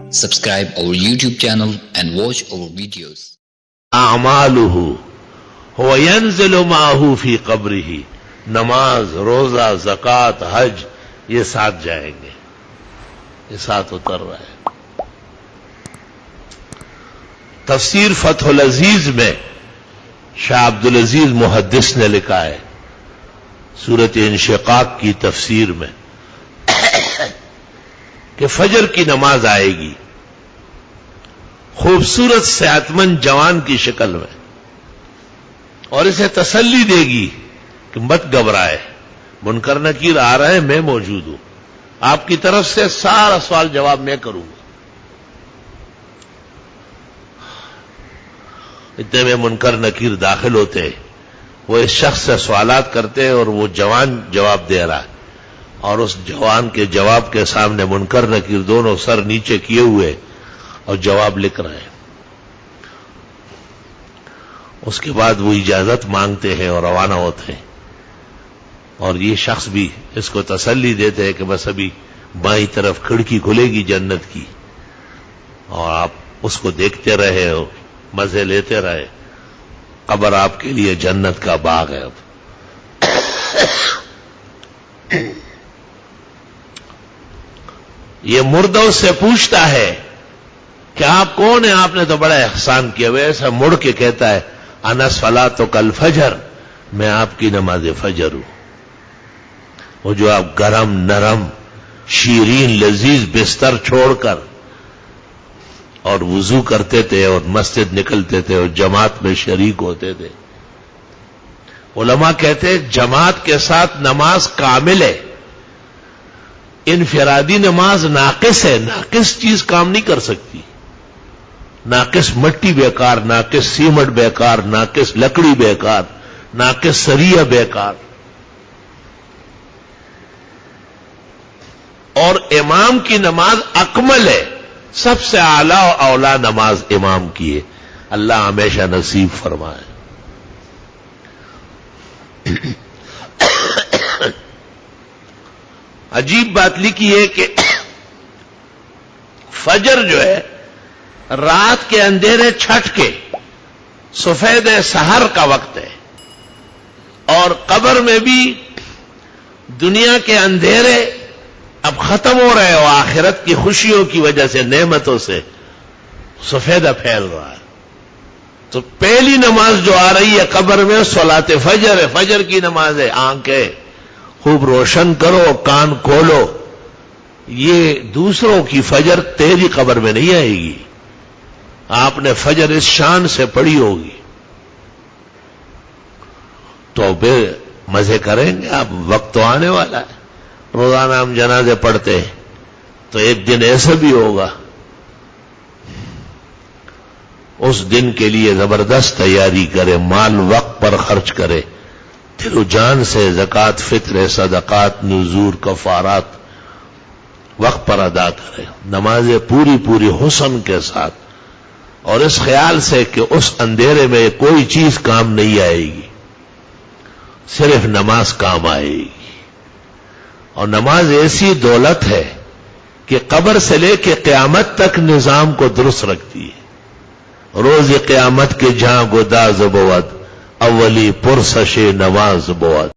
Subscribe our YouTube channel and watch our videos. اعمالہ وینزل معہ فی قبرہ، نماز، روزہ، زکوٰۃ، حج، یہ ساتھ جائیں گے، یہ ساتھ اتر رہا ہے۔ تفسیر فتح العزیز میں شاہ عبدالعزیز محدث نے لکھا ہے، سورۃ انشقاق کی تفسیر میں، کہ فجر کی نماز آئے گی خوبصورت صحت مند جوان کی شکل میں، اور اسے تسلی دے گی کہ مت گھبرائے، منکر نکیر آ رہے ہیں، میں موجود ہوں، آپ کی طرف سے سارا سوال جواب میں کروں گا۔ اتنے میں منکر نکیر داخل ہوتے ہیں، وہ اس شخص سے سوالات کرتے ہیں اور وہ جوان جواب دے رہا ہے، اور اس جوان کے جواب کے سامنے منکر نکیر دونوں سر نیچے کیے ہوئے اور جواب لکھ رہے ہیں۔ اس کے بعد وہ اجازت مانگتے ہیں اور روانہ ہوتے ہیں، اور یہ شخص بھی اس کو تسلی دیتے ہیں کہ بس ابھی بائیں طرف کھڑکی کھلے گی جنت کی، اور آپ اس کو دیکھتے رہے اور مزے لیتے رہے، قبر آپ کے لیے جنت کا باغ ہے۔ اب یہ مردوں سے پوچھتا ہے کہ آپ کون ہیں، آپ نے تو بڑا احسان کیا، ویسا مڑ کے کہتا ہے انا صلاتک الفجر، میں آپ کی نماز فجر ہوں۔ وہ جو آپ گرم نرم شیرین لذیذ بستر چھوڑ کر اور وضو کرتے تھے اور مسجد نکلتے تھے اور جماعت میں شریک ہوتے تھے، علماء کہتے ہیں جماعت کے ساتھ نماز کامل ہے، انفرادی نماز ناقص ہے، ناقص چیز کام نہیں کر سکتی، ناقص مٹی بیکار، ناقص سیمنٹ بیکار، ناقص لکڑی بیکار، ناقص سریہ بیکار۔ اور امام کی نماز اکمل ہے، سب سے اعلیٰ و اولا نماز امام کی ہے، اللہ ہمیشہ نصیب فرمائے۔ عجیب بات لکھی ہے کہ فجر جو ہے رات کے اندھیرے چھٹ کے سفید سحر کا وقت ہے، اور قبر میں بھی دنیا کے اندھیرے اب ختم ہو رہے ہو، آخرت کی خوشیوں کی وجہ سے، نعمتوں سے سفیدہ پھیل رہا ہے۔ تو پہلی نماز جو آ رہی ہے قبر میں صلاۃ فجر ہے، فجر کی نماز ہے، آنکھیں خوب روشن کرو، کان کھولو، یہ دوسروں کی فجر تیری قبر میں نہیں آئے گی، آپ نے فجر اس شان سے پڑھی ہوگی، تو بے مزے کریں گے آپ، وقت تو آنے والا ہے، روزانہ ہم جنازے پڑھتے ہیں، تو ایک دن ایسا بھی ہوگا، اس دن کے لیے زبردست تیاری کرے، مال وقت پر خرچ کرے، دل و جان سے زکوٰۃ، فطر، صدقات، نذور، کفارات وقت پر ادا کرے، نمازیں پوری پوری حسن کے ساتھ، اور اس خیال سے کہ اس اندھیرے میں کوئی چیز کام نہیں آئے گی، صرف نماز کام آئے گی۔ اور نماز ایسی دولت ہے کہ قبر سے لے کے قیامت تک نظام کو درست رکھتی ہے۔ روز قیامت کے جہاں گداز بود، اولی پرسش نماز بود۔